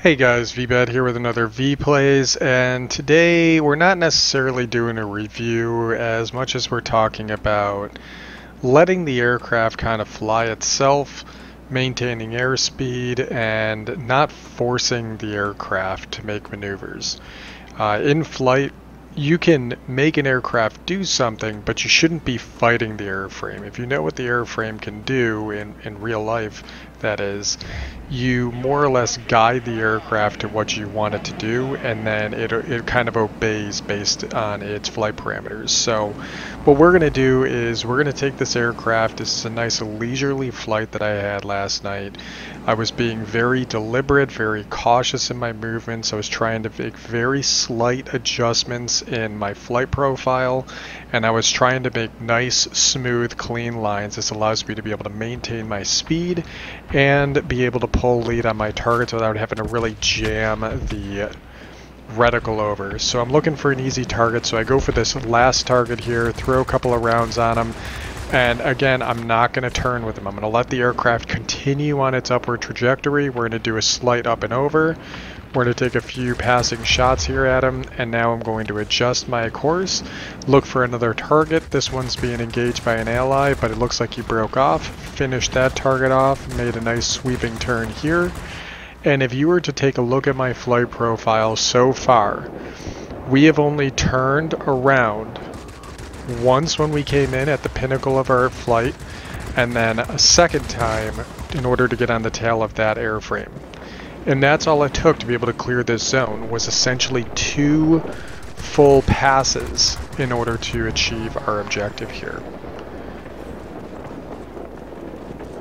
Hey guys, Veebat here with another V-Plays, and today we're not necessarily doing a review as much as we're talking about letting the aircraft kind of fly itself, maintaining airspeed, and not forcing the aircraft to make maneuvers. In flight, you can make an aircraft do something, but you shouldn't be fighting the airframe. If you know what the airframe can do in real life, that is, you more or less guide the aircraft to what you want it to do, and then it kind of obeys based on its flight parameters. So what we're going to do is we're going to take this aircraft. This is a nice leisurely flight that I had last night. I was being very deliberate, very cautious in my movements. I was trying to make very slight adjustments in my flight profile, and I was trying to make nice, smooth, clean lines. This allows me to be able to maintain my speed and be able to pull lead on my targets without having to really jam the reticle over. So I'm looking for an easy target, so I go for this last target here, throw a couple of rounds on him, and again, I'm not going to turn with him. I'm going to let the aircraft continue on its upward trajectory. We're going to do a slight up and over. We're going to take a few passing shots here at him, and now I'm going to adjust my course, look for another target. This one's being engaged by an ally, but it looks like he broke off. Finished that target off, made a nice sweeping turn here. And if you were to take a look at my flight profile so far, we have only turned around once when we came in at the pinnacle of our flight, and then a second time in order to get on the tail of that airframe. And that's all it took to be able to clear this zone, was essentially 2 full passes in order to achieve our objective here.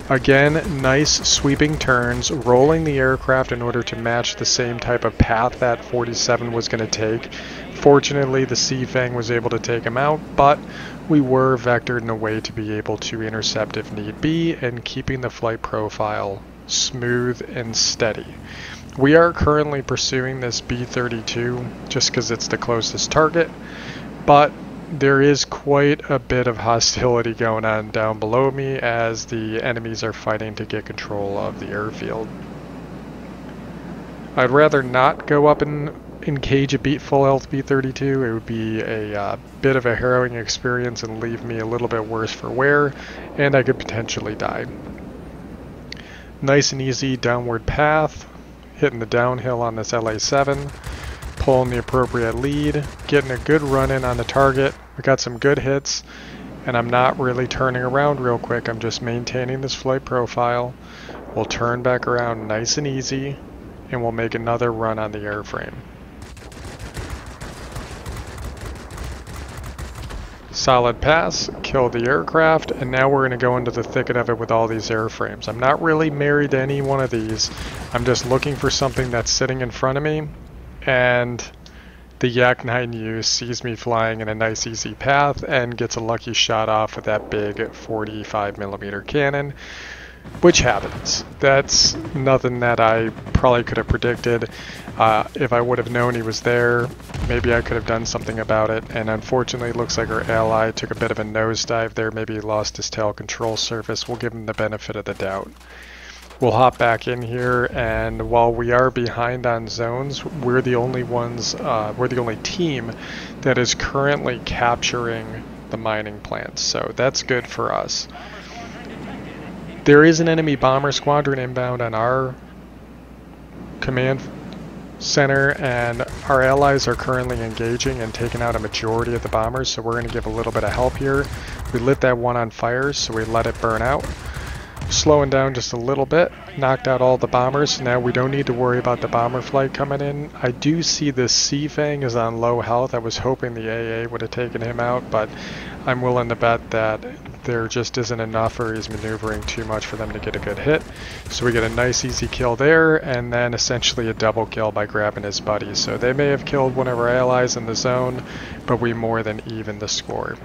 Again, nice sweeping turns, rolling the aircraft in order to match the same type of path that 47 was going to take. Fortunately, the Sea Fang was able to take him out, but we were vectored in a way to be able to intercept if need be, and keeping the flight profile smooth and steady. We are currently pursuing this B-32 just because it's the closest target, but there is quite a bit of hostility going on down below me as the enemies are fighting to get control of the airfield. I'd rather not go up and engage a full health B-32. It would be a bit of a harrowing experience and leave me a little bit worse for wear, and I could potentially die. Nice and easy downward path, hitting the downhill on this LA-7, pulling the appropriate lead, getting a good run in on the target. We got some good hits, and I'm not really turning around real quick. I'm just maintaining this flight profile. We'll turn back around nice and easy, and we'll make another run on the airframe. Solid pass, kill the aircraft, and now we're going to go into the thicket of it with all these airframes. I'm not really married to any one of these. I'm just looking for something that's sitting in front of me, and the Yak-9U sees me flying in a nice easy path and gets a lucky shot off with that big 45mm cannon, which happens. That's nothing that I probably could have predicted. If I would have known he was there, maybe I could have done something about it, and unfortunately it looks like our ally took a bit of a nosedive there. Maybe he lost his tail control surface. We'll give him the benefit of the doubt. We'll hop back in here, and while we are behind on zones, we're the only team that is currently capturing the mining plants, so that's good for us. There is an enemy bomber squadron inbound on our command center, and our allies are currently engaging and taking out a majority of the bombers, so we're going to give a little bit of help here. We lit that one on fire, so we let it burn out. Slowing down just a little bit, knocked out all the bombers. Now we don't need to worry about the bomber flight coming in. I do see this Sea Fang is on low health. I was hoping the AA would have taken him out, but I'm willing to bet that there just isn't enough, or he's maneuvering too much for them to get a good hit. So we get a nice easy kill there, and then essentially a double kill by grabbing his buddy. So they may have killed one of our allies in the zone, but we more than even the score.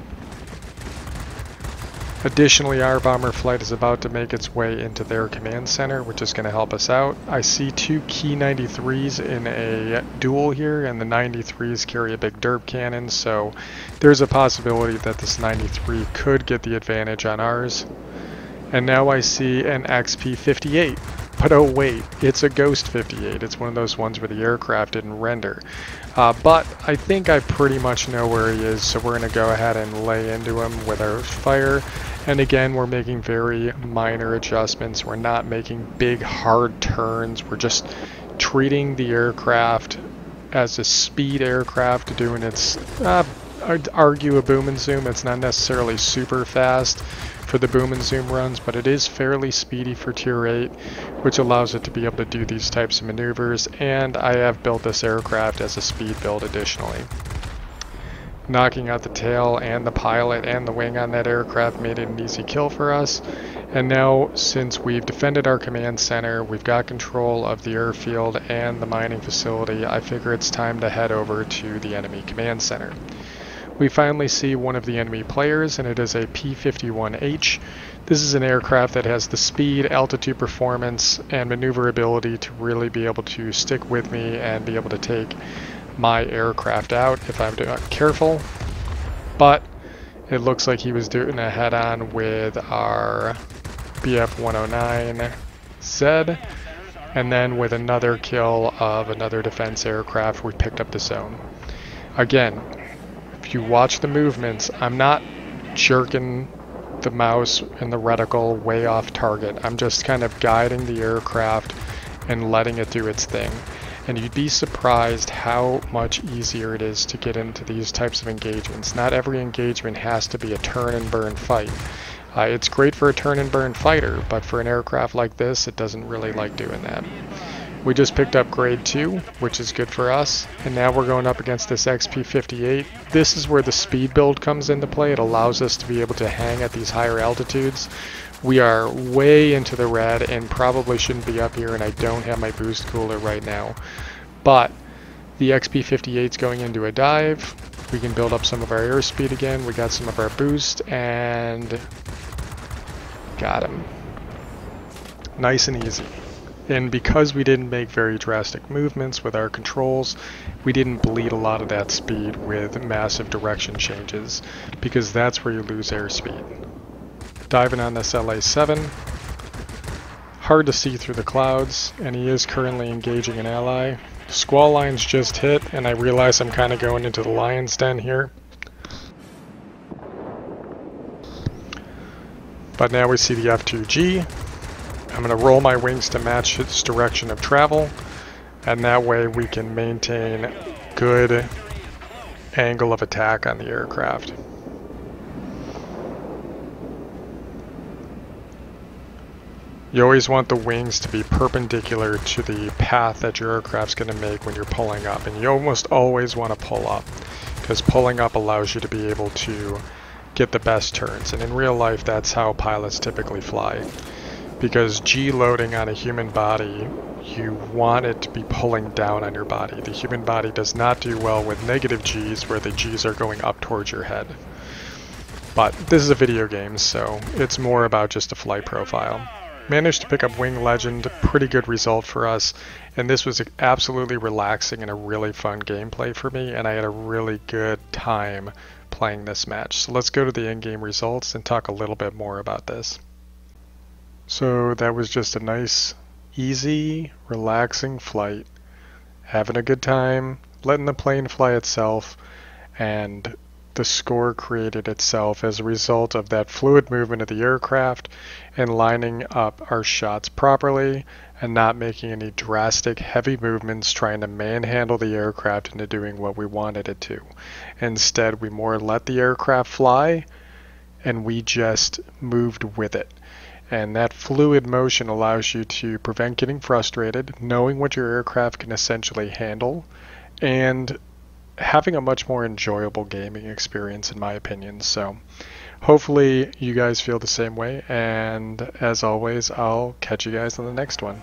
Additionally, our bomber flight is about to make its way into their command center, which is going to help us out. I see 2 Key 93s in a duel here, and the 93s carry a big derp cannon, so there's a possibility that this 93 could get the advantage on ours. And now I see an XP-58. But oh wait, it's a Ghost 58. It's one of those ones where the aircraft didn't render. But I think I pretty much know where he is, so we're going to go ahead and lay into him with our fire. And again, we're making very minor adjustments. We're not making big hard turns. We're just treating the aircraft as a speed aircraft, doing its, I'd argue, a boom and zoom. It's not necessarily super fast for the boom and zoom runs, but it is fairly speedy for tier 8, which allows it to be able to do these types of maneuvers. And I have built this aircraft as a speed build additionally. Knocking out the tail and the pilot and the wing on that aircraft made it an easy kill for us. And now, since we've defended our command center, we've got control of the airfield and the mining facility, I figure it's time to head over to the enemy command center. We finally see one of the enemy players, and it is a P-51H. This is an aircraft that has the speed, altitude performance, and maneuverability to really be able to stick with me and be able to take my aircraft out if I'm not careful. But it looks like he was doing a head-on with our BF-109Z, and then with another kill of another defense aircraft, we picked up the zone. Again, if you watch the movements, I'm not jerking the mouse and the reticle way off target. I'm just kind of guiding the aircraft and letting it do its thing. And you'd be surprised how much easier it is to get into these types of engagements. Not every engagement has to be a turn and burn fight. It's great for a turn and burn fighter, but for an aircraft like this, it doesn't really like doing that. We just picked up grade 2, which is good for us, and now we're going up against this XP-58. This is where the speed build comes into play. It allows us to be able to hang at these higher altitudes. We are way into the red and probably shouldn't be up here, and I don't have my boost cooler right now. But the XP-58 is going into a dive. We can build up some of our airspeed again. We got some of our boost, and got him. Nice and easy. And because we didn't make very drastic movements with our controls, we didn't bleed a lot of that speed with massive direction changes, because that's where you lose airspeed. Diving on this LA-7. Hard to see through the clouds, and he is currently engaging an ally. Squall lines just hit, and I realize I'm kind of going into the lion's den here. But now we see the F2G. I'm going to roll my wings to match its direction of travel, and that way we can maintain good angle of attack on the aircraft. You always want the wings to be perpendicular to the path that your aircraft's going to make when you're pulling up, and you almost always want to pull up, because pulling up allows you to be able to get the best turns, and in real life that's how pilots typically fly. Because G loading on a human body, you want it to be pulling down on your body. The human body does not do well with negative G's, where the G's are going up towards your head. But this is a video game, so it's more about just a flight profile. Managed to pick up Wing Legend, pretty good result for us, and this was absolutely relaxing and a really fun gameplay for me, and I had a really good time playing this match. So let's go to the in-game results and talk a little bit more about this. So that was just a nice, easy, relaxing flight, having a good time, letting the plane fly itself, and the score created itself as a result of that fluid movement of the aircraft and lining up our shots properly and not making any drastic heavy movements trying to manhandle the aircraft into doing what we wanted it to. Instead, we more let the aircraft fly and we just moved with it. And that fluid motion allows you to prevent getting frustrated, knowing what your aircraft can essentially handle, and having a much more enjoyable gaming experience, in my opinion. So hopefully you guys feel the same way, and as always, I'll catch you guys on the next one.